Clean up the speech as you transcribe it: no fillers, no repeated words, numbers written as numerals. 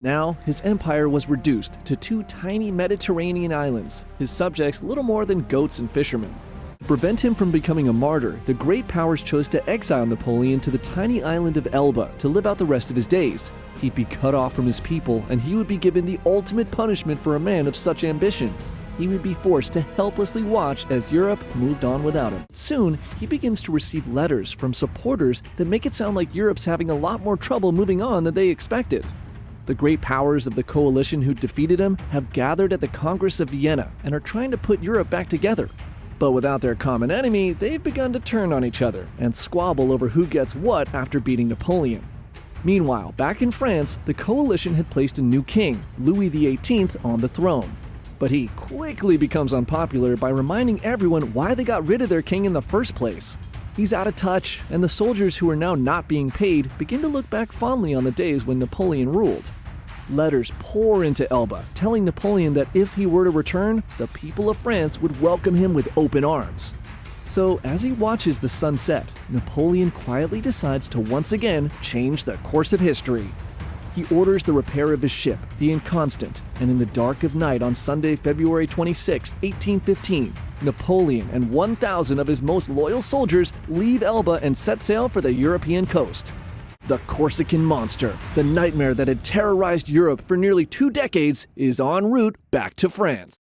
Now, his empire was reduced to two tiny Mediterranean islands, his subjects little more than goats and fishermen. To prevent him from becoming a martyr, the great powers chose to exile Napoleon to the tiny island of Elba to live out the rest of his days. He'd be cut off from his people, and he would be given the ultimate punishment for a man of such ambition. He would be forced to helplessly watch as Europe moved on without him. Soon, he begins to receive letters from supporters that make it sound like Europe's having a lot more trouble moving on than they expected. The great powers of the coalition who defeated him have gathered at the Congress of Vienna and are trying to put Europe back together. But without their common enemy, they've begun to turn on each other and squabble over who gets what after beating Napoleon. Meanwhile, back in France, the coalition had placed a new king, Louis XVIII, on the throne. But he quickly becomes unpopular by reminding everyone why they got rid of their king in the first place. He's out of touch, and the soldiers who are now not being paid begin to look back fondly on the days when Napoleon ruled. Letters pour into Elba, telling Napoleon that if he were to return, the people of France would welcome him with open arms. So, as he watches the sun set, Napoleon quietly decides to once again change the course of history. He orders the repair of his ship, the Inconstant, and in the dark of night on Sunday, February 26, 1815, Napoleon and 1,000 of his most loyal soldiers leave Elba and set sail for the European coast. The Corsican monster, the nightmare that had terrorized Europe for nearly 2 decades, is en route back to France.